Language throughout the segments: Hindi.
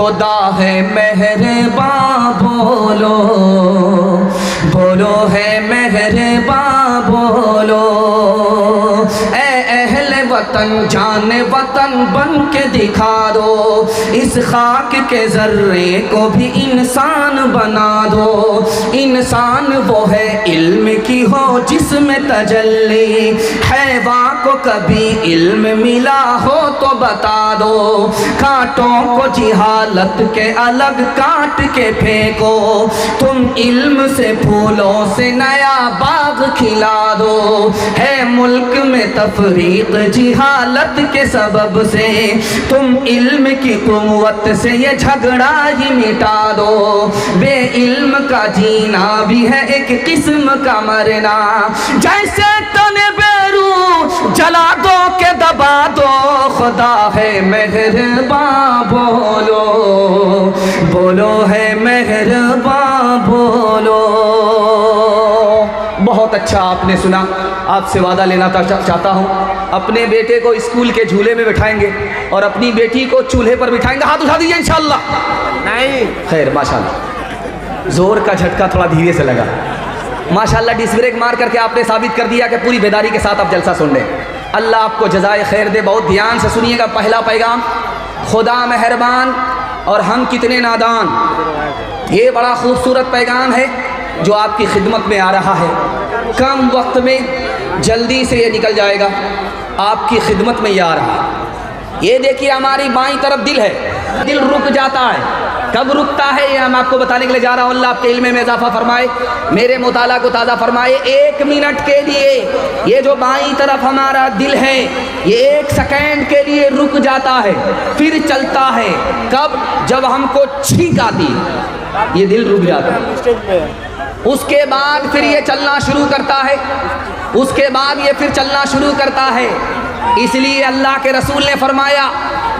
खुदा है मेहरबान बोलो, बोलो है मेहरबान बोलो। ए अहले वतन जान वतन बन के दिखा दो, इस खाक के जर्रे को भी इंसान बना दो। इंसान वो है इल्म की हो जिसमें तजल्ली, हैवा को कभी इल्म मिला हो तो बता दो। कांटों को जिहालत के अलग काट के फेंको, तुम इल्म से फूलों से नया बाग खिला दो। है मुल्क में तफरीक जिहालत के सबब से, तुम इल्म की कुव्वत से ये झगड़ा ही मिटा दो। बे इल्म का जीना भी है एक किस्म का मरना, जैसे तने बेरू जला दो के दबा दो। खुदा है मेहरबान बोलो, बोलो है मेहरबान बोलो। बहुत अच्छा आपने सुना। आपसे वादा लेना चाहता हूँ, अपने बेटे को स्कूल के झूले में बिठाएंगे और अपनी बेटी को चूल्हे पर बिठाएंगे। हाथ उठा दीजिए इंशाल्लाह। नहीं खैर माशाल्लाह, जोर का झटका थोड़ा धीरे से लगा। माशाल्लाह डिस्क ब्रेक मार करके आपने साबित कर दिया कि पूरी बेदारी के साथ आप जलसा सुन लें। अल्लाह आपको जज़ाए खैर दे। बहुत ध्यान से सुनिएगा। पहला पैगाम, खुदा मेहरबान और हम कितने नादान। ये बड़ा खूबसूरत पैगाम है जो आपकी खिदमत में आ रहा है। कम वक्त में जल्दी से ये निकल जाएगा, आपकी खिदमत में ये आ रहा है। ये देखिए हमारी बाईं तरफ दिल है, दिल रुक जाता है। कब रुकता है ये हम आपको बताने के लिए जा रहा हूँ। अल्लाह आपके इल्म में इजाफा फरमाए, मेरे मुताला को ताज़ा फरमाए। 1 मिनट के लिए ये जो बाईं तरफ हमारा दिल है, ये 1 सेकेंड के लिए रुक जाता है, फिर चलता है। कब? जब हमको छींक आती है, ये दिल रुक जाता है। उसके बाद फिर ये चलना शुरू करता है, उसके बाद ये फिर चलना शुरू करता है। इसलिए अल्लाह के रसूल ने फरमाया,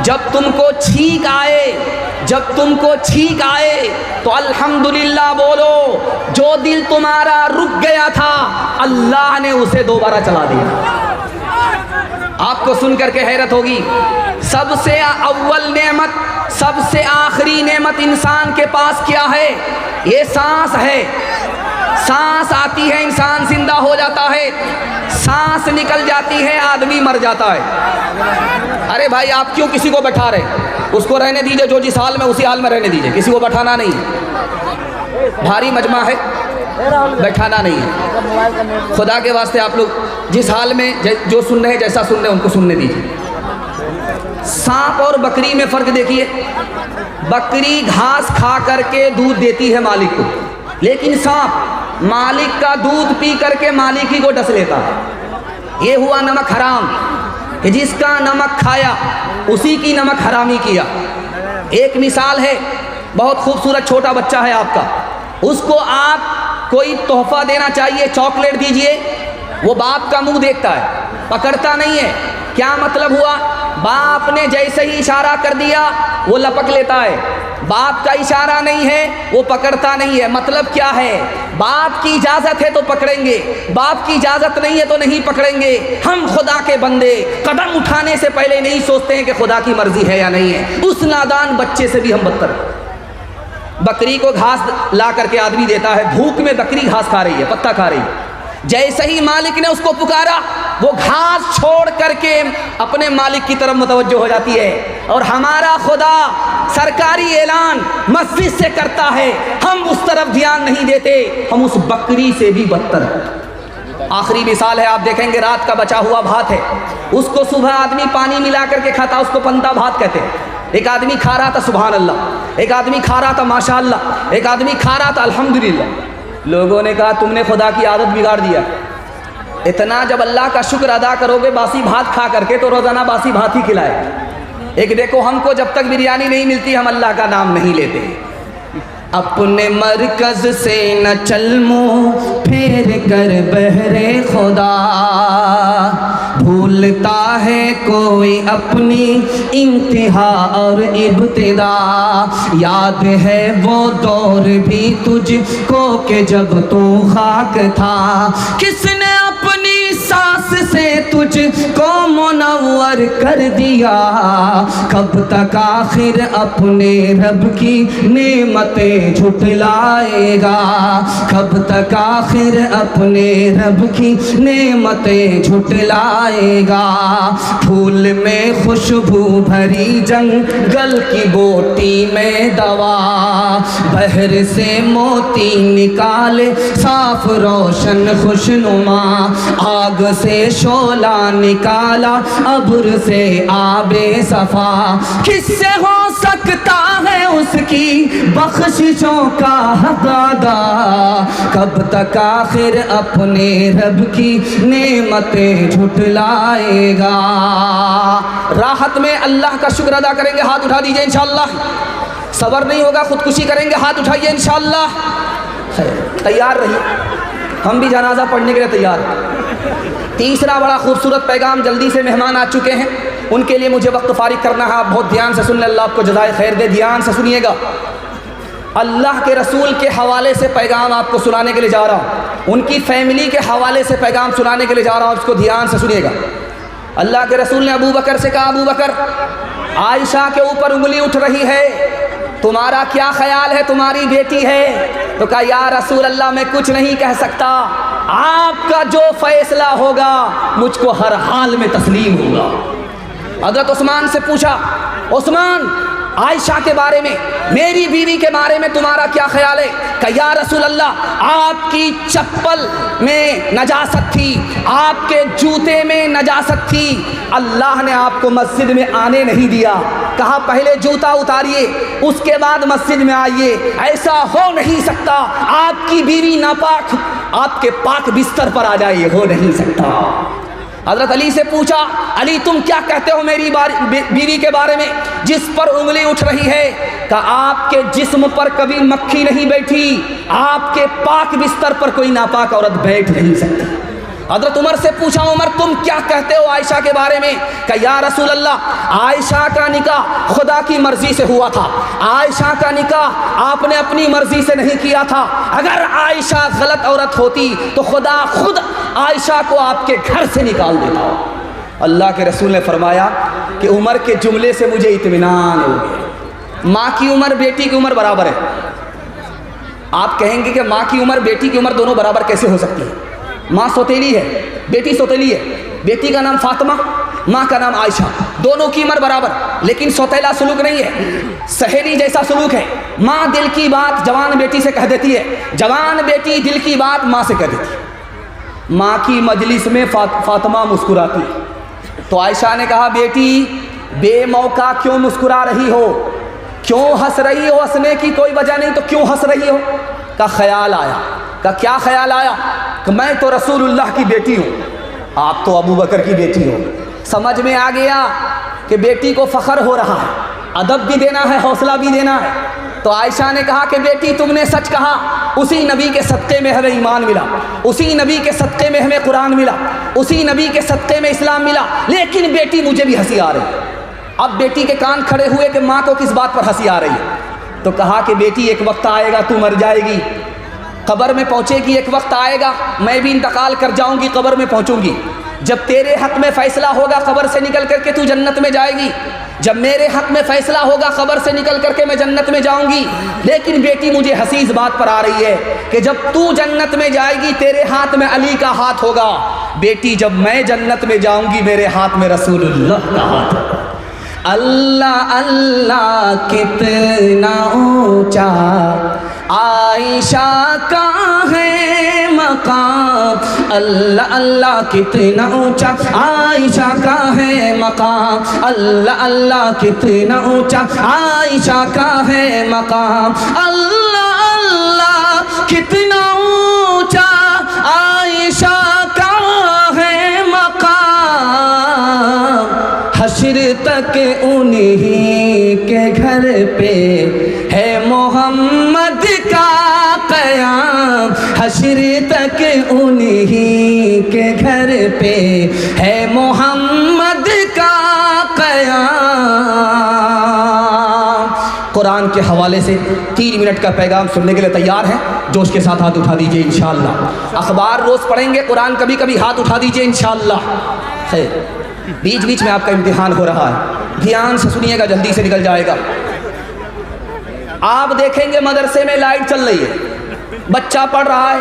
जब तुमको छींक आए, जब तुमको छींक आए तो अल्हम्दुलिल्लाह बोलो। जो दिल तुम्हारा रुक गया था, अल्लाह ने उसे दोबारा चला दिया। आपको सुन करके हैरत होगी, सबसे अव्वल नेमत, सबसे आखिरी नेमत इंसान के पास क्या है? ये सांस है। सांस आती है, इंसान जिंदा हो जाता है। सांस निकल जाती है, आदमी मर जाता है। अरे भाई आप क्यों किसी को बैठा रहे? उसको रहने दीजिए, जो जिस हाल में उसी हाल में रहने दीजिए, किसी को बैठाना नहीं है। भारी मजमा है, बैठाना नहीं है। खुदा के वास्ते आप लोग जिस हाल में जो सुन रहे हैं, जैसा सुन रहे हैं, उनको सुनने दीजिए। सांप और बकरी में फ़र्क देखिए। बकरी घास खा करके दूध देती है मालिक को, लेकिन सांप मालिक का दूध पी करके मालिक ही को डस लेता है। ये हुआ नमक हराम, कि जिसका नमक खाया उसी की नमक हरामी किया। एक मिसाल है, बहुत खूबसूरत छोटा बच्चा है आपका, उसको आप कोई तोहफा देना चाहिए, चॉकलेट दीजिए, वो बाप का मुंह देखता है, पकड़ता नहीं है। क्या मतलब हुआ? बाप ने जैसे ही इशारा कर दिया वो लपक लेता है। बाप का इशारा नहीं है, वो पकड़ता नहीं है। मतलब क्या है? बाप की इजाज़त है तो पकड़ेंगे, बाप की इजाज़त नहीं है तो नहीं पकड़ेंगे। हम खुदा के बंदे कदम उठाने से पहले नहीं सोचते हैं कि खुदा की मर्जी है या नहीं है। उस नादान बच्चे से भी हम बदतर। बकरी को घास ला करके आदमी देता है, भूख में बकरी घास खा रही है, पत्ता खा रही है। जैसे ही मालिक ने उसको पुकारा, वो घास छोड़ करके अपने मालिक की तरफ मुतवज्जो हो जाती है। और हमारा खुदा सरकारी ऐलान मस्जिद से करता है, हम उस तरफ ध्यान नहीं देते, हम उस बकरी से भी बदतर। आखिरी मिसाल है, आप देखेंगे रात का बचा हुआ भात है, उसको सुबह आदमी पानी मिला करके खाता, उसको पंता भात कहते हैं। एक आदमी खा रहा था सुभान अल्लाह, एक आदमी खा रहा था माशाअल्लाह, एक आदमी खा रहा था अल्हम्दुलिल्लाह। लोगों ने कहा तुमने खुदा की आदत बिगाड़ दिया। इतना जब अल्लाह का शुक्र अदा करोगे बासी भात खा करके, तो रोज़ाना बासी भात ही खिलाए। एक देखो, हमको जब तक बिरयानी नहीं मिलती हम अल्लाह का नाम नहीं लेते। अपने मरकज से न चल मुँह फेर कर बहरे खुदा, भूलता है कोई अपनी इंतहा और इब्तिदा। याद है वो दौर भी तुझको के जब तू खाक था, किसने अपनी सांस से तुझको मुनव्वर कर दिया, कब तक आखिर अपने रब की नेमतें झुटलाएगा, कब तक आखिर अपने रब की नेमतें झुटलाएगा। फूल में खुशबू भरी जंगल की बोटी में दवा, बहर से मोती निकाले साफ रोशन खुशनुमा, आग से शोला निकाला अब्र से आबे सफा, किससे हो सकता है उसकी बख्शिशों का हक अदा, कब तक आखिर अपने रब की नेमतें झुटलाएगा। राहत में अल्लाह का शुक्र अदा करेंगे, हाथ उठा दीजिए इंशाअल्लाह। सबर नहीं होगा, खुदकुशी करेंगे, हाथ उठाइए इंशाअल्लाह। तैयार रहिए, हम भी जनाजा पढ़ने के लिए तैयार हैं। तीसरा बड़ा खूबसूरत पैगाम, जल्दी से मेहमान आ चुके हैं, उनके लिए मुझे वक्त फारिग करना है। आप बहुत ध्यान से सुन लें, अल्लाह आपको जज़ाए खैर दे। ध्यान से सुनिएगा, अल्लाह के रसूल के हवाले से पैगाम आपको सुनाने के लिए जा रहा हूँ, उनकी फैमिली के हवाले से पैगाम सुनाने के लिए जा रहा हूँ, इसको ध्यान से सुनिएगा। अल्लाह के रसूल ने अबू बकर से कहा, अबू बकर, आयशा के ऊपर उंगली उठ रही है, तुम्हारा क्या ख्याल है, तुम्हारी बेटी है। तो कहा, या रसूल अल्लाह मैं कुछ नहीं कह सकता, आपका जो फैसला होगा मुझको हर हाल में तस्लीम होगा। हज़रत उस्मान से पूछा, उस्मान आयशा के बारे में, मेरी बीवी के बारे में तुम्हारा क्या ख्याल है? कहा, या रसूल अल्लाह आपकी चप्पल में नजासत थी, आपके जूते में नजासत थी, अल्लाह ने आपको मस्जिद में आने नहीं दिया, कहा पहले जूता उतारिए उसके बाद मस्जिद में आइए, ऐसा हो नहीं सकता, आपकी बीवी नापाक आपके पाक बिस्तर पर आ जाए, हो नहीं सकता। हज़रत अली से पूछा, अली तुम क्या कहते हो मेरी बीवी के बारे में जिस पर उंगली उठ रही है? कहा, आपके जिस्म पर कभी मक्खी नहीं बैठी, आपके पाक बिस्तर पर कोई नापाक औरत बैठ नहीं सकती। हज़रत उमर से पूछा, उमर तुम क्या कहते हो आयशा के बारे में? कहा, या रसूल अल्लाह आयशा का निकाह खुदा की मर्जी से हुआ था, आयशा का निकाह आपने अपनी मर्जी से नहीं किया था, अगर आयशा गलत औरत होती तो खुदा खुद आयशा को आपके घर से निकाल देता। अल्लाह के रसूल ने फरमाया कि उमर के जुमले से मुझे इत्मीनान हो गया। माँ की उम्र बेटी की उम्र बराबर है। आप कहेंगे कि माँ की उम्र बेटी की उम्र दोनों बराबर कैसे हो सकती है? माँ सौतेली है, बेटी सौतेली है, बेटी का नाम फातिमा, माँ का नाम आयशा, दोनों की उम्र बराबर, लेकिन सौतेला सलूक नहीं है, सहेली जैसा सलूक है। माँ दिल की बात जवान बेटी से कह देती है, जवान बेटी दिल की बात माँ से कह देती है। माँ की मजलिस में फातिमा मुस्कुराती है, तो आयशा ने कहा, बेटी बेमौका क्यों मुस्कुरा रही हो, क्यों हंस रही हो, हंसने की कोई वजह नहीं तो क्यों हंस रही हो? का ख्याल आया। का क्या ख्याल आया? कि मैं तो रसूलुल्लाह की बेटी हूँ, आप तो अबू बकर की बेटी हो। समझ में आ गया कि बेटी को फ़ख्र हो रहा है, अदब भी देना है, हौसला भी देना है। तो आयशा ने कहा कि बेटी तुमने सच कहा, उसी नबी के सदक़े में हमें ईमान मिला, उसी नबी के सदक़े में हमें कुरान मिला, उसी नबी के सदक़े में इस्लाम मिला, लेकिन बेटी मुझे भी हंसी आ रही है। अब बेटी के कान खड़े हुए कि माँ को किस बात पर हंसी आ रही है? तो कहा कि बेटी एक वक्त आएगा तू मर जाएगी, कब्र में पहुँचेगी, एक वक्त आएगा मैं भी इंतकाल कर जाऊँगी, कब्र में पहुँचूँगी, जब तेरे हक़ में फ़ैसला होगा कब्र से निकल करके तू जन्नत में जाएगी, जब मेरे हक़ में फ़ैसला होगा कब्र से निकल करके मैं जन्नत में जाऊँगी। लेकिन बेटी मुझे हंसी इस बात पर आ रही है कि जब तू जन्नत में जाएगी तेरे हाथ में अली का हाथ होगा, बेटी जब मैं जन्नत में जाऊँगी मेरे हाथ में रसूलुल्लाह का हाथ होगा। अल्लाह अल्लाह कितना ऊंचा आयशा का है मकाम, अल्लाह अल्लाह कितना ऊंचा आयशा का है मकाम, अल्लाह अल्लाह कितना ऊंचा आयशा का है मकाम, अल्लाह अल्लाह कितना ऊंचा आयशा का है मकाम, हश्र तक उन्हीं के घर पे है मोहम्मद का क़याम, हश्र तक उन्हीं के घर पे है मोहम्मद का क़याम। कुरान के हवाले से 3 मिनट का पैगाम सुनने के लिए तैयार हैं? जोश के साथ हाथ उठा दीजिए इंशाअल्लाह। अखबार रोज़ पढ़ेंगे, कुरान कभी कभी, हाथ उठा दीजिए इंशाअल्लाह। खैर, बीच बीच में आपका इम्तिहान हो रहा है, ध्यान से सुनिएगा, जल्दी से निकल जाएगा। आप देखेंगे मदरसे में लाइट चल रही है, बच्चा पढ़ रहा है,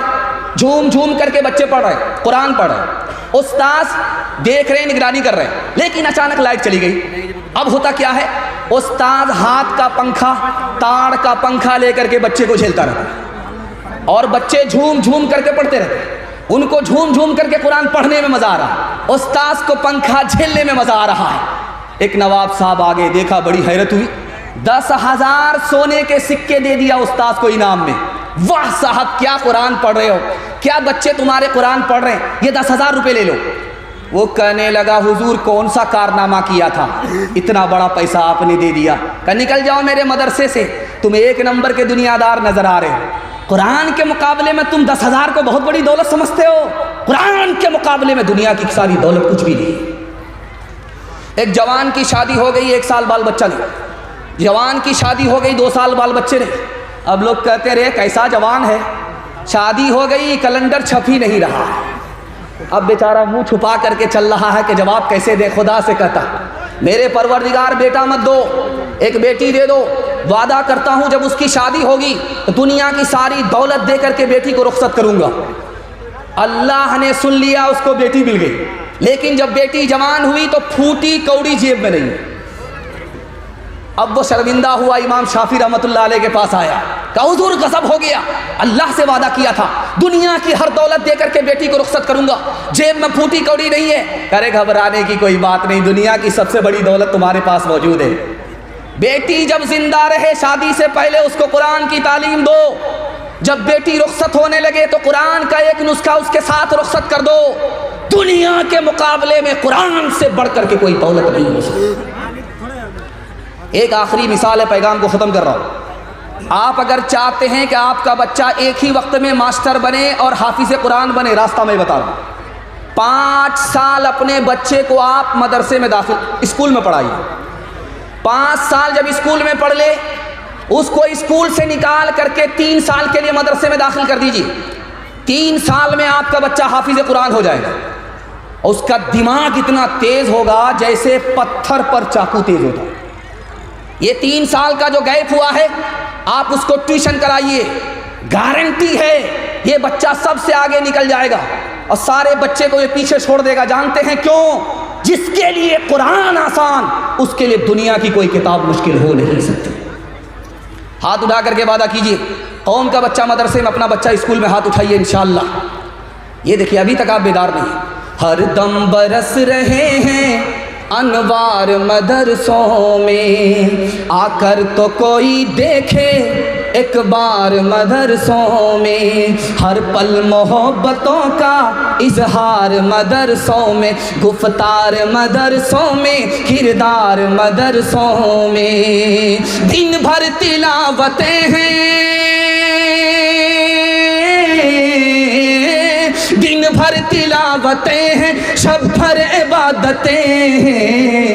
झूम झूम करके बच्चे पढ़ रहे हैं, कुरान पढ़ रहे हैं, उस्ताद देख रहे हैं, निगरानी कर रहे हैं, लेकिन अचानक लाइट चली गई। अब होता क्या है, उस्ताद हाथ का पंखा, ताड़ का पंखा लेकर के बच्चे को झेलता रहता है और बच्चे झूम झूम करके पढ़ते रहते हैं। उनको झूम झूम करके कुरान पढ़ने में मजा आ रहा है, उस्ताद को पंखा झेलने में मजा आ रहा है। एक नवाब साहब आगे देखा, बड़ी हैरत हुई, 10,000 सोने के सिक्के दे दिया उस्ताद को इनाम में। वाह साहब, क्या कुरान पढ़ रहे हो, क्या बच्चे तुम्हारे कुरान पढ़ रहे हैं, ये 10,000 रुपये ले लो। वो कहने लगा, हुजूर कौन सा कारनामा किया था, इतना बड़ा पैसा आपने दे दिया। कहा निकल जाओ मेरे मदरसे से, तुम 1 नंबर के दुनियादार नजर आ रहे हो। कुरान के मुकाबले में तुम 10,000 को बहुत बड़ी दौलत समझते हो, कुरान के मुकाबले में दुनिया की सारी दौलत कुछ भी नहीं। एक जवान की शादी हो गई, 1 साल बाल बच्चा नहीं। जवान की शादी हो गई, 2 साल बाल बच्चे नहीं। अब लोग कहते रहे कैसा जवान है, शादी हो गई, कैलेंडर छप ही नहीं रहा। अब बेचारा मुंह छुपा करके चल रहा है कि जवाब कैसे दे। खुदा से कहता, मेरे परवरदिगार बेटा मत दो, एक बेटी दे दो, वादा करता हूं जब उसकी शादी होगी तो दुनिया की सारी दौलत दे करके बेटी को रुखसत करूंगा। अल्लाह ने सुन लिया, उसको बेटी मिल गई, लेकिन जब बेटी जवान हुई तो फूटी कौड़ी जेब में नहीं। अब वो शर्मिंदा हुआ, इमाम शाफी रहमतुल्लाह अलैह के पास आया, कहा हुजूर गज़ब हो गया, अल्लाह से वादा किया था दुनिया की हर दौलत दे करके बेटी को रुखसत करूंगा, जेब में फूटी कौड़ी नहीं है। करे घबराने की कोई बात नहीं, दुनिया की सबसे बड़ी दौलत तुम्हारे पास मौजूद है। बेटी जब जिंदा रहे, शादी से पहले उसको कुरान की तालीम दो, जब बेटी रुखसत होने लगे तो कुरान का एक नुस्खा उसके साथ रुखसत कर दो। दुनिया के मुकाबले में कुरान से बढ़ करके कोई दौलत नहीं हो सकती। एक आखिरी मिसाल है, पैगाम को ख़त्म कर रहा हूँ। आप अगर चाहते हैं कि आपका बच्चा एक ही वक्त में मास्टर बने और हाफिज़ कुरान बने, रास्ता मैं बता रहा हूँ। 5 साल अपने बच्चे को आप मदरसे में दाखिल, स्कूल में पढ़ाइए। 5 साल जब स्कूल में पढ़ ले, उसको स्कूल से निकाल करके 3 साल के लिए मदरसे में दाखिल कर दीजिए। 3 साल में आपका बच्चा हाफिज़ कुरान हो जाएगा। उसका दिमाग इतना तेज़ होगा जैसे पत्थर पर चाकू तेज़ होता है। ये 3 साल का जो गैप हुआ है, आप उसको ट्यूशन कराइए, गारंटी है ये बच्चा सबसे आगे निकल जाएगा और सारे बच्चे को ये पीछे छोड़ देगा। जानते हैं क्यों? जिसके लिए कुरान आसान, उसके लिए दुनिया की कोई किताब मुश्किल हो नहीं सकती। हाथ उठा करके वादा कीजिए, कौम का बच्चा मदरसे में, अपना बच्चा स्कूल में, हाथ उठाइए इंशाअल्लाह। ये देखिए, अभी तक आप बेदार नहीं। हर दम बरस रहे हैं अनवार मदरसों में, आकर तो कोई देखे एक बार मदरसों में। हर पल मोहब्बतों का इजहार मदरसों में, गुफ्तार मदरसों में, किरदार मदरसों में। दिन भर तिलावतें हैं, दिन भर तिलावतें हैं, शब भर इबादतें हैं।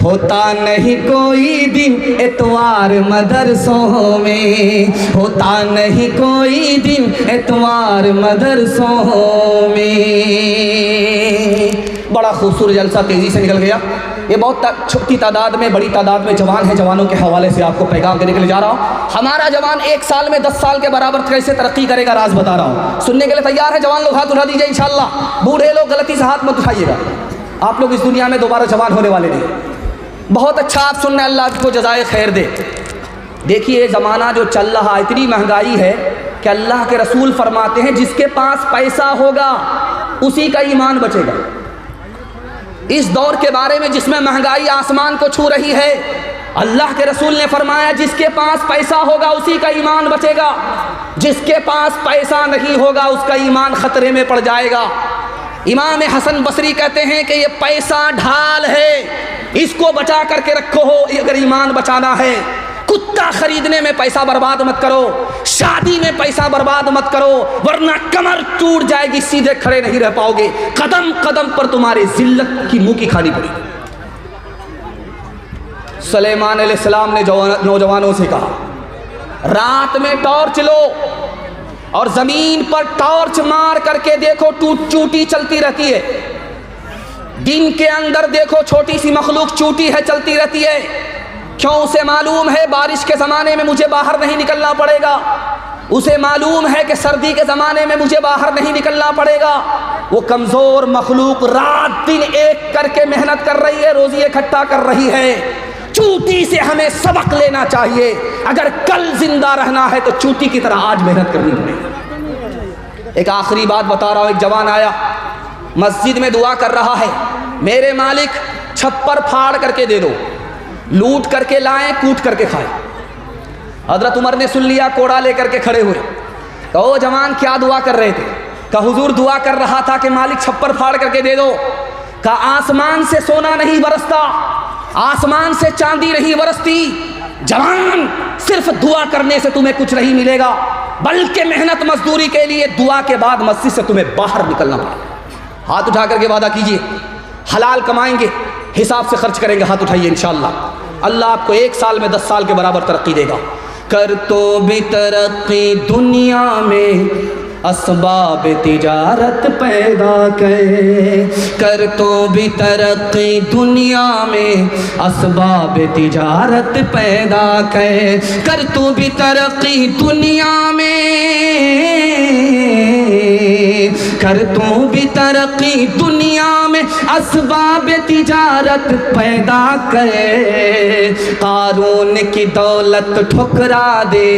होता नहीं कोई दिन इतवार मदरसों में, होता नहीं कोई दिन इतवार मदरसों में। बड़ा खूबसूरत जलसा तेज़ी से निकल गया। ये बहुत छोटी तादाद में, बड़ी तादाद में जवान है। जवानों के हवाले से आपको पैगाम देने के लिए जा रहा हूँ। हमारा जवान 1 साल में 10 साल के बराबर कैसे तरक्की करेगा, राज बता रहा हूँ। सुनने के लिए तैयार है जवान लोग? हाथ उठा दीजिए इंशाअल्लाह। बूढ़े लोग गलती से हाथ मत उठाइएगा, आप लोग इस दुनिया में दोबारा जवान होने वाले नहीं। बहुत अच्छा आप सुनने, अल्लाह को जज़ाए खैर दे। देखिए ये ज़माना जो चल रहा, इतनी महंगाई है कि अल्लाह के रसूल फरमाते हैं जिसके पास पैसा होगा उसी का ईमान बचेगा। इस दौर के बारे में जिसमें महंगाई आसमान को छू रही है, अल्लाह के रसूल ने फरमाया जिसके पास पैसा होगा उसी का ईमान बचेगा, जिसके पास पैसा नहीं होगा उसका ईमान खतरे में पड़ जाएगा। इमाम हसन बसरी कहते हैं कि ये पैसा ढाल है, इसको बचा करके रखो हो अगर ईमान बचाना है। कुत्ता खरीदने में पैसा बर्बाद मत करो, शादी में पैसा बर्बाद मत करो, वरना कमर टूट जाएगी, सीधे खड़े नहीं रह पाओगे, कदम कदम पर तुम्हारे जिल्लत की मुंह की खानी पड़ेगी। सुलेमान अलैहिस्सलाम ने नौजवानों से कहा, रात में टॉर्च लो और ज़मीन पर टॉर्च मार करके देखो चूंटी चलती रहती है। दिन के अंदर देखो छोटी सी मखलूक चूंटी है, चलती रहती है। क्यों? उसे मालूम है बारिश के ज़माने में मुझे बाहर नहीं निकलना पड़ेगा, उसे मालूम है कि सर्दी के ज़माने में मुझे बाहर नहीं निकलना पड़ेगा। वो कमज़ोर मखलूक रात दिन एक करके मेहनत कर रही है, रोज़ी इकट्ठा कर रही है। चूंटी से हमें सबक लेना चाहिए। अगर कल जिंदा रहना है तो चूंटी की तरह आज मेहनत करनी पड़ेगी। एक आखिरी बात बता रहा हूँ। एक जवान आया, मस्जिद में दुआ कर रहा है, मेरे मालिक छप्पर फाड़ करके दे दो, लूट करके लाएं, कूट करके खाएं। हज़रत उमर ने सुन लिया, कोड़ा लेकर के खड़े हुए। कहो जवान क्या दुआ कर रहे थे? कहा हुजूर दुआ कर रहा था कि मालिक छप्पर फाड़ करके दे दो। कहा आसमान से सोना नहीं बरसता, आसमान से चांदी नहीं बरसती। जवान, सिर्फ दुआ करने से तुम्हें कुछ नहीं मिलेगा, बल्कि मेहनत मजदूरी के लिए दुआ के बाद मस्जिद से तुम्हें बाहर निकलना पड़ेगा। हाथ उठा करके वादा कीजिए, हलाल कमाएंगे, हिसाब से खर्च करेंगे। हाथ उठाइए, इंशाअल्लाह अल्लाह आपको 1 साल में 10 साल के बराबर तरक्की देगा। कर तो भी तरक्की दुनिया में, असबाब तिजारत पैदा कर तो भी तरक्की दुनिया में, असबाब तिजारत पैदा कर तो भी तरक्की दुनिया में, कर तो भी तरक्की दुनिया में, असबाब तिजारत पैदा कर। कारून की दौलत ठुकरा दे,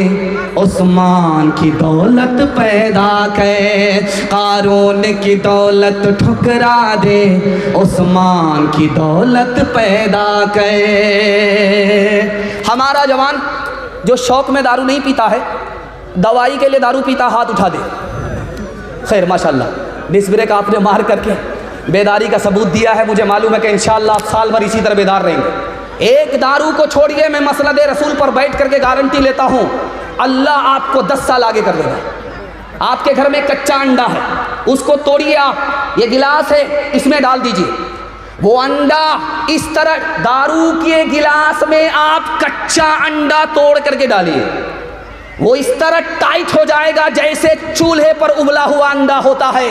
उस्मान की दौलत पैदा कर। कारून की दौलत ठुकरा दे, उस्मान की दौलत पैदा कर। हमारा जवान जो शौक में दारू नहीं पीता है, दवाई के लिए दारू पीता, हाथ उठा दे। खैर माशाल्लाह, डिस्क ब्रेक आपने मार करके बेदारी का सबूत दिया है। मुझे मालूम है कि इंशाअल्लाह आप साल भर इसी तरह बेदार रहेंगे। एक दारू को छोड़िए, मैं मसनद रसूल पर बैठ करके गारंटी लेता हूँ, अल्लाह आपको 10 साल आगे कर देगा। आपके घर में कच्चा अंडा है, उसको तोड़िए आप, ये गिलास है, इसमें डाल दीजिए। वो अंडा इस तरह दारू के गिलास में आप कच्चा अंडा तोड़ करके डालिए, वो इस तरह टाइट हो जाएगा जैसे चूल्हे पर उबला हुआ अंडा होता है।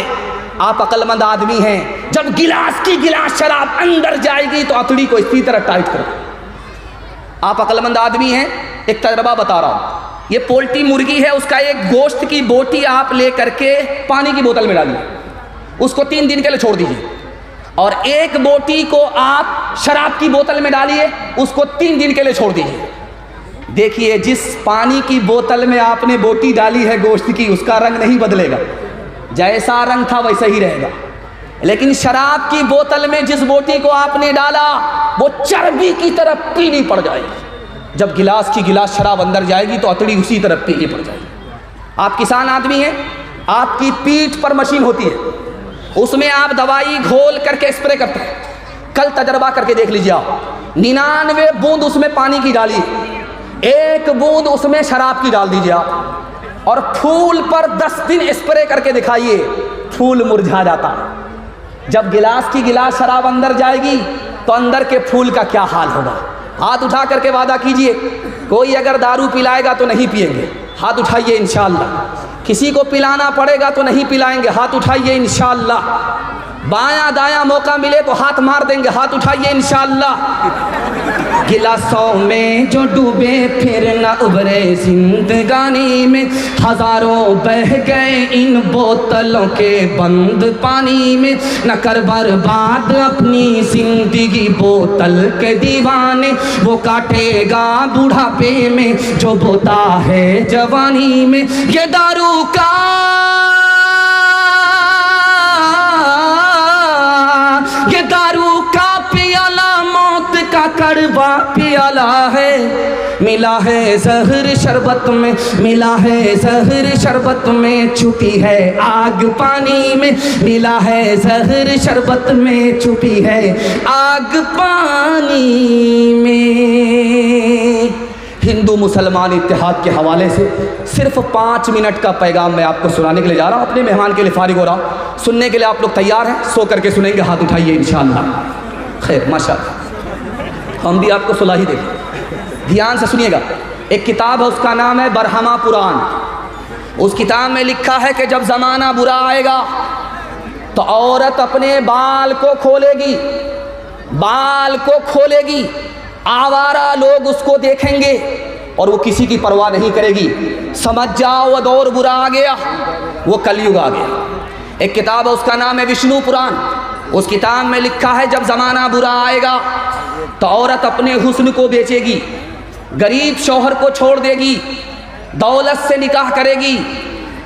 आप अक्लमंद आदमी हैं, जब गिलास की गिलास शराब अंदर जाएगी तो अतड़ी को इसी तरह टाइट करो। आप अक्लमंद आदमी हैं, एक तजर्बा बता रहा हूँ। ये पोल्ट्री मुर्गी है, उसका एक गोश्त की बोटी आप ले करके पानी की बोतल में डालिए, उसको 3 दिन के लिए छोड़ दीजिए, और एक बोटी को आप शराब की बोतल में डालिए, उसको 3 दिन के लिए छोड़ दीजिए। देखिए, जिस पानी की बोतल में आपने बोटी डाली है गोश्त की, उसका रंग नहीं बदलेगा, जैसा रंग था वैसा ही रहेगा। लेकिन शराब की बोतल में जिस बोटी को आपने डाला, वो चर्बी की तरह पीली पड़ जाएगी। जब गिलास की गिलास शराब अंदर जाएगी तो अतड़ी उसी तरह पीली पड़ जाएगी। आप किसान आदमी हैं, आपकी पीठ पर मशीन होती है, उसमें आप दवाई घोल करके स्प्रे करते हैं। कल तजर्बा करके देख लीजिए आप, 99 बूंद उसमें पानी की डालिए, 1 बूंद उसमें शराब की डाल दीजिए आप, और फूल पर 10 दिन स्प्रे करके दिखाइए, फूल मुरझा जाता है। जब गिलास की गिलास शराब अंदर जाएगी तो अंदर के फूल का क्या हाल होगा। हाथ उठा करके वादा कीजिए, कोई अगर दारू पिलाएगा तो नहीं पिएंगे। हाथ उठाइए इंशाअल्लाह। किसी को पिलाना पड़ेगा तो नहीं पिलाएंगे। हाथ उठाइए इंशाअल्लाह। बायां दायां मौका मिले तो हाथ मार देंगे। हाथ उठाइए इंशाअल्लाह। गिलासों में जो डूबे फिर न उभरे जिंदगानी में, हजारों बह गए इन बोतलों के बंद पानी में। न कर बर्बाद अपनी जिंदगी बोतल के दीवाने, वो काटेगा बुढ़ापे में जो बोता है जवानी में। ये दारू का पियाला मौत का कड़वा पियाला है। मिला है जहर शरबत में, मिला है जहर शरबत में, छुपी है आग पानी में। मिला है जहर शरबत में, छुपी है आग पानी में। हिंदू मुसलमान इत्तेहाद के हवाले से सिर्फ 5 मिनट का पैगाम मैं आपको सुनाने के लिए जा रहा हूँ। अपने मेहमान के लिए फारिग हो रहा हूँ। सुनने के लिए आप लोग तैयार हैं? सो करके सुनेंगे? हाथ उठाइए इंशाअल्लाह। खैर माशाअल्लाह। हम भी आपको सुला ही देंगे। ध्यान से सुनिएगा, एक किताब है, उसका नाम है बरहमा पुराण। उस किताब में लिखा है कि जब ज़माना बुरा आएगा तो औरत अपने बाल को खोलेगी, बाल को खोलेगी, आवारा लोग उसको देखेंगे और वो किसी की परवाह नहीं करेगी। समझ जाओ वो दौर बुरा आ गया, वो कलयुग आ गया। एक किताब है, उसका नाम है विष्णु पुराण। उस किताब में लिखा है जब ज़माना बुरा आएगा तो औरत अपने हुस्न को बेचेगी, गरीब शौहर को छोड़ देगी, दौलत से निकाह करेगी,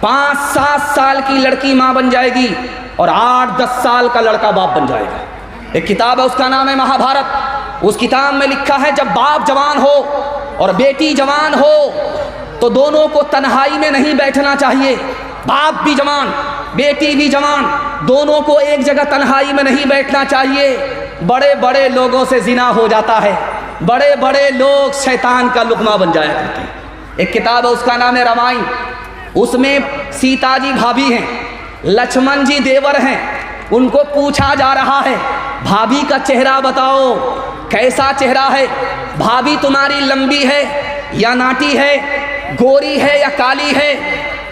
5-7 साल की लड़की माँ बन जाएगी और 8-10 साल का लड़का बाप बन जाएगा। एक किताब है, उसका नाम है महाभारत। उस किताब में लिखा है जब बाप जवान हो और बेटी जवान हो तो दोनों को तन्हाई में नहीं बैठना चाहिए। बाप भी जवान, बेटी भी जवान, दोनों को एक जगह तन्हाई में नहीं बैठना चाहिए। बड़े बड़े लोगों से जिना हो जाता है, बड़े बड़े लोग शैतान का लुकमा बन जाया करते हैं। एक किताब है, उसका नाम है रामायण। उसमें सीता जी भाभी हैं, लक्ष्मण जी देवर हैं। उनको पूछा जा रहा है भाभी का चेहरा बताओ, कैसा चेहरा है? भाभी तुम्हारी लंबी है या नाटी है, गोरी है या काली है,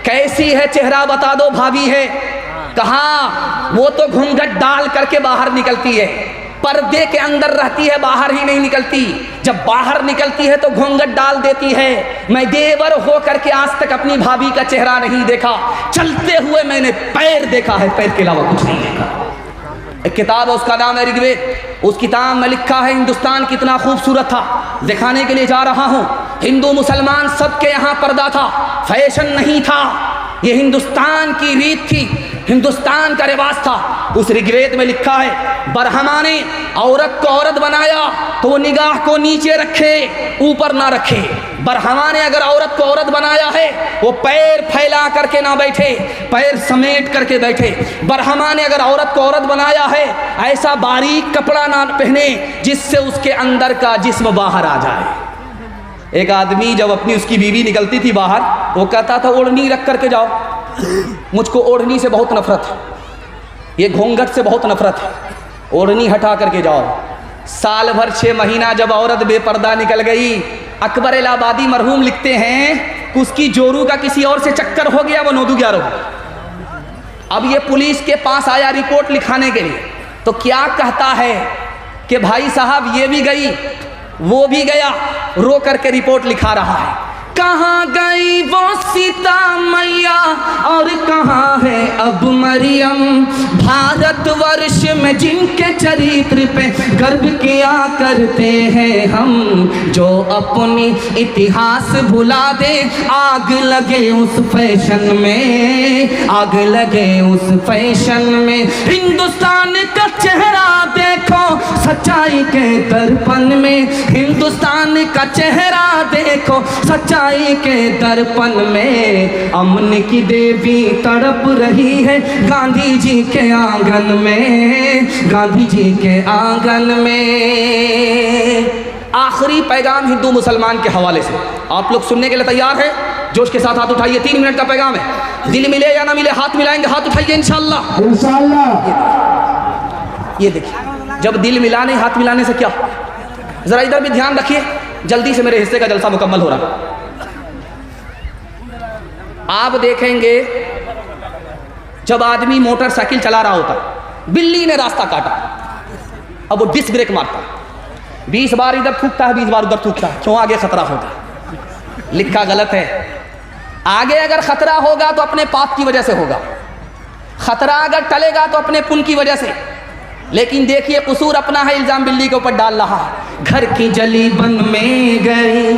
कैसी है चेहरा बता दो भाभी है। कहा वो तो घूंघट डाल करके बाहर निकलती है, पर्दे के अंदर रहती है, बाहर ही नहीं निकलती। जब बाहर निकलती है तो घूंघट डाल देती है। मैं देवर हो करके आज तक अपनी भाभी का चेहरा नहीं देखा, चलते हुए मैंने पैर देखा है, पैर के अलावा कुछ नहीं देखा। एक किताब है, उसका नाम है ऋग्वेद। उस किताब में लिखा है हिंदुस्तान कितना खूबसूरत था। दिखाने के लिए जा रहा हूँ, हिंदू मुसलमान सबके यहाँ पर्दा था, फैशन नहीं था, ये हिंदुस्तान की रीत थी, हिंदुस्तान का रिवाज था। उस ऋग्वेद में लिखा है बरहमा ने औरत को औरत बनाया तो वो निगाह को नीचे रखे, ऊपर ना रखे। बरहमा ने अगर औरत को औरत बनाया है वो पैर फैला करके ना बैठे, पैर समेट करके बैठे। बरहमा ने अगर औरत को औरत बनाया है ऐसा बारीक कपड़ा ना पहने जिससे उसके अंदर का जिस्म बाहर आ जाए। एक आदमी जब अपनी उसकी बीवी निकलती थी बाहर, वो कहता था ओढ़नी रख करके जाओ, मुझको ओढ़नी से बहुत नफरत है, ये घूंघट से बहुत नफरत है, ओढ़नी हटा करके जाओ। साल भर 6 महीना जब औरत बेपर्दा निकल गई, अकबर इलाहाबादी मरहूम लिखते हैं कि उसकी जोरू का किसी और से चक्कर हो गया, वो 9-11 हो गया। अब ये पुलिस के पास आया रिपोर्ट लिखाने के लिए, तो क्या कहता है कि भाई साहब ये भी गई वो भी गया, रो करके रिपोर्ट लिखा रहा है। कहाँ गई वो सीता मैया और कहाँ है अब मरियम, भारतवर्ष में जिनके चरित्र पे गर्व किया करते हैं हम, जो अपनी इतिहास भुला दे, आग लगे उस फैशन में, आग लगे उस फैशन में। हिंदुस्तान का चेहरा देखो सच्चाई के दर्पण में, हिंदुस्तान का चेहरा देखो सच्चाई के दर्पण में। अमन की देवी तड़प रही है गांधी जी के आंगन में, गांधी जी के आंगन में। आखिरी पैगाम हिंदू मुसलमान के हवाले से आप लोग सुनने के लिए तैयार हैं? जोश के साथ हाथ उठाइए, 3 मिनट का पैगाम है। दिल मिले या ना मिले हाथ मिलाएंगे, हाथ उठाइए इंशाअल्लाह। ये देखिए, जब दिल मिलाने हाथ मिलाने से क्या, जरा इधर भी ध्यान रखिए, जल्दी से मेरे हिस्से का जलसा मुकम्मल हो रहा है। आप देखेंगे जब आदमी मोटरसाइकिल चला रहा होता, बिल्ली ने रास्ता काटा, अब वो डिस्क ब्रेक मारता, 20 बार इधर थूकता है, 20 बार उधर थूकता है, क्यों? आगे खतरा होगा। लिखा गलत है। आगे अगर खतरा होगा तो अपने पाप की वजह से होगा, खतरा अगर टलेगा तो अपने पुण्य की वजह से। लेकिन देखिए कसूर अपना है, इल्जाम बिल्ली के ऊपर डाल रहा है। घर की जली बन में गई,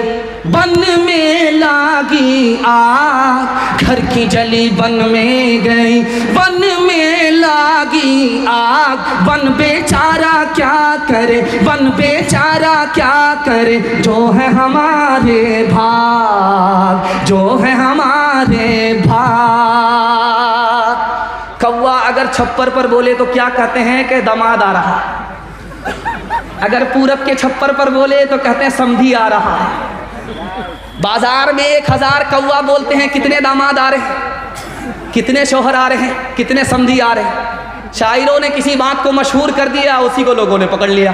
बन में लागी आग, घर की जली बन में गई, बन में लागी आग। बन बेचारा क्या करे, बन बेचारा क्या करे, जो है हमारे भाग, जो है हमारे भाग। कौवा अगर छप्पर पर बोले तो क्या कहते हैं कि दामाद आ रहा है, अगर पूरब के छप्पर पर बोले तो कहते हैं समधी आ रहा है। बाजार में 1000 कौवा बोलते हैं, कितने दामाद आ रहे हैं, कितने शौहर आ रहे हैं, कितने समधी आ रहे हैं। शायरों ने किसी बात को मशहूर कर दिया, उसी को लोगों ने पकड़ लिया।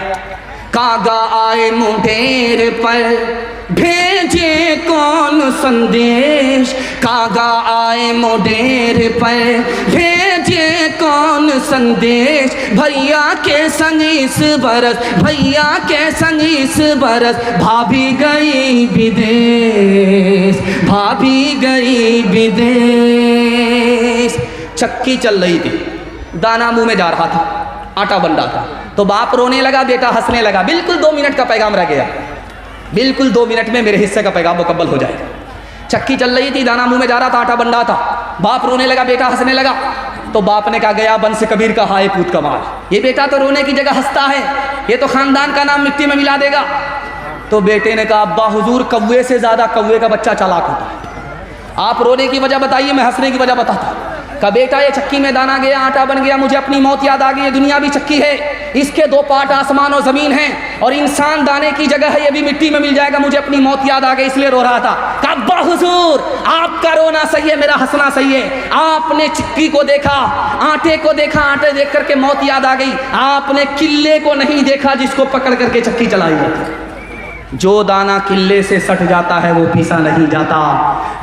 कागा आए मुंडेर पर भेजे कौन संदेश, कागा आए मुंडेर पर भेजे कौन संदेश, भैया के संग इस बरस, भैया के संग इस बरस, भाभी गई विदेश, भाभी गई विदेश। चक्की चल रही थी, दाना मुंह में जा रहा था, आटा बन रहा था, तो बाप रोने लगा, बेटा हंसने लगा। बिल्कुल 2 मिनट का पैगाम रह गया, बिल्कुल 2 मिनट में मेरे हिस्से का पैगाम मुकम्मल हो जाएगा। चक्की चल रही थी, दाना मुंह में जा रहा था, आटा बन रहा था, बाप रोने लगा, बेटा हंसने लगा। तो बाप ने कहा, गया बन से कबीर का हाय पूत कमाल, ये बेटा तो रोने की जगह हंसता है, ये तो खानदान का नाम मिट्टी में मिला देगा। तो बेटे ने कहा, अब्बा हुजूर कौवे से ज़्यादा कौवे का बच्चा चालाक होता है, आप रोने की वजह बताइए, मैं हंसने की वजह बताता। का बेटा ये चक्की में दाना गया, आटा बन गया, मुझे अपनी मौत याद आ गई, ये दुनिया भी चक्की है, इसके 2 पार्ट आसमान और ज़मीन हैं, और इंसान दाने की जगह है, ये भी मिट्टी में मिल जाएगा, मुझे अपनी मौत याद आ गई, इसलिए रो रहा था। कहा, अब्बा हुजूर आपका रोना सही है, मेरा हंसना सही है। आपने चक्की को देखा, आटे को देखा, आटे देख करके मौत याद आ गई, आपने किले को नहीं देखा जिसको पकड़ करके चक्की चलाई जाती। जो दाना किले से सट जाता है वो पीसा नहीं जाता,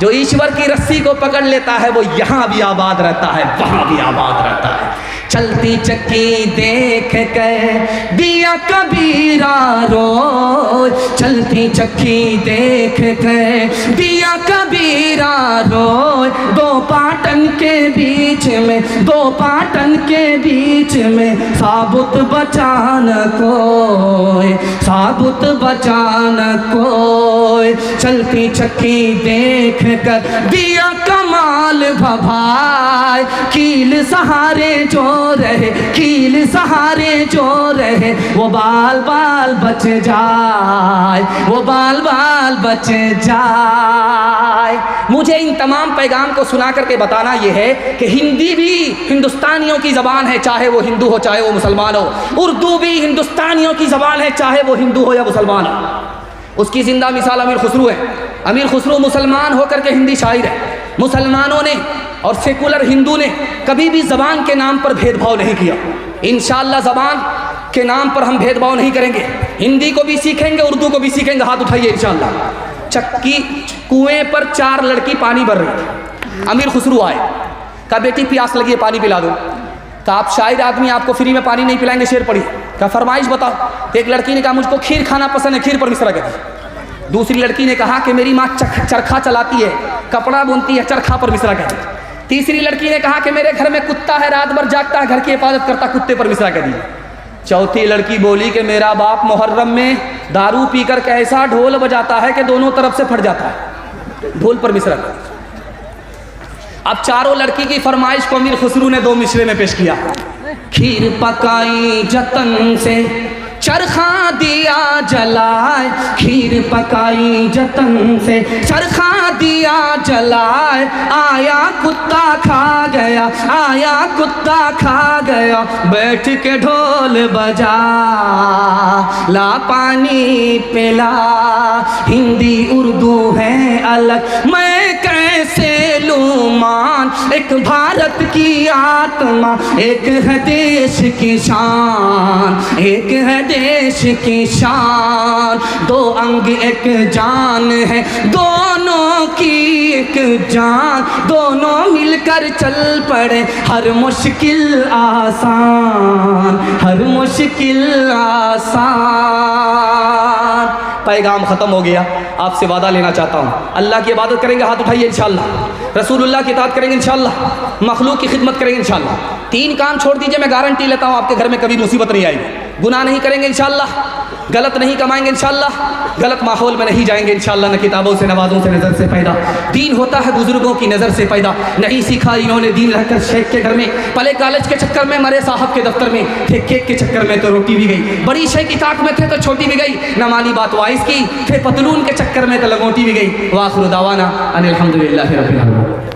जो ईश्वर की रस्सी को पकड़ लेता है वो यहाँ भी आबाद रहता है, वहाँ भी आबाद रहता है। चलती चक्की देख कर दिया कबीरा रोए, चलती चक्की देख कर दिया कबीरा रोए, 2 पाटन के बीच में, 2 पाटन के बीच में, साबुत बचान कोई, साबुत बचान कोई। चलती चक्की देख कर दिया कमाल भभाए, कील सहारे जो रहे, कील सहारे जो रहे, वो बाल बाल बच जाए, वो बाल बाल बच जाए। मुझे इन तमाम पैगाम को सुना करके बताना यह है कि हिंदी भी हिंदुस्तानियों की ज़बान है, चाहे वो हिंदू हो चाहे वो मुसलमान हो। उर्दू भी हिंदुस्तानियों की ज़बान है, चाहे वो हिंदू हो या मुसलमान हो। उसकी ज़िंदा मिसाल अमीर खुसरू है। अमीर खुसरू मुसलमान होकर के हिंदी शायर है। मुसलमानों ने और सेकुलर हिंदू ने कभी भी ज़बान के नाम पर भेदभाव नहीं किया। इंशाअल्लाह ज़बान के नाम पर हम भेदभाव नहीं करेंगे, हिंदी को भी सीखेंगे, उर्दू को भी सीखेंगे। हाथ उठाइए इंशाअल्लाह। चक्की कुएं पर 4 लड़की पानी भर रही थी। अमीर खुसरू आए, कहा बेटी प्यास लगी है, पानी पिला दो। कहा आप शायर आदमी, आपको फ्री में पानी नहीं पिलाएंगे, शेर पढ़िए। कहा फरमाइश बताओ। एक लड़की ने कहा मुझको खीर खाना पसंद है, खीर पर मिसरा कहती। दूसरी लड़की ने कहा कि मेरी माँ चरखा चलाती है, कपड़ा बुनती है, चरखा पर मिसरा कहती। तीसरी लड़की ने कहा कि मेरे घर में कुत्ता है, रात भर जागता है, घर की हिफाजत करता, कुत्ते पर मिसरा कहती। चौथी लड़की बोली कि मेरा बाप मुहर्रम में दारू पीकर कैसा ढोल बजाता है कि दोनों तरफ से फट जाता है, ढोल पर मिसरा। अब चारों लड़की की फरमाइश को अमीर खुसरू ने 2 मिसरे में पेश किया। खीर पकाई जतन से, चरखा दिया जलाए, खीर पकाई जतन से, चरखा दिया जलाए, आया कुत्ता खा गया, आया कुत्ता खा गया, बैठ के ढोल बजा, ला पानी पिला। हिंदी उर्दू है अलग, मैं कैसे लूँ मान, एक भारत की आत्मा, एक है देश की शान, एक है देश की शान। 2 अंग एक जान है, दोनों की एक जान, दोनों मिलकर चल पड़े, हर मुश्किल आसान, हर मुश्किल आसान। पैगाम ख़त्म हो गया। आपसे वादा लेना चाहता हूँ, अल्लाह की इबादत करेंगे, हाथ उठाइए इंशाअल्लाह, रसूलुल्लाह की इताअत करेंगे इंशाअल्लाह, मखलूक की खिदमत करेंगे इंशाअल्लाह। 3 काम छोड़ दीजिए, मैं गारंटी लेता हूँ आपके घर में कभी मुसीबत नहीं आएगी। गुनाह नहीं करेंगे इंशाअल्लाह, गलत नहीं कमाएंगे इंशाअल्लाह, गलत माहौल में नहीं जाएंगे इंशाअल्लाह। न किताबों से, नवाज़ों से, नज़र से पैदा दीन होता है, बुजुर्गों की नज़र से पैदा। नहीं सीखा इन्होंने दीन रहकर शेख के घर में, पले कॉलेज के चक्कर में, मरे साहब के दफ्तर में थे, केक के चक्कर में तो रोटी भी गई, बड़ी शेख की ताक में थे तो छोटी भी गई, न माली बात वाइस की, फिर पतलून के चक्कर में तो लंगोटी भी गई। वाखिर दावाना अनिल हम्दुलिल्लाहि रब्बिल आलमीन।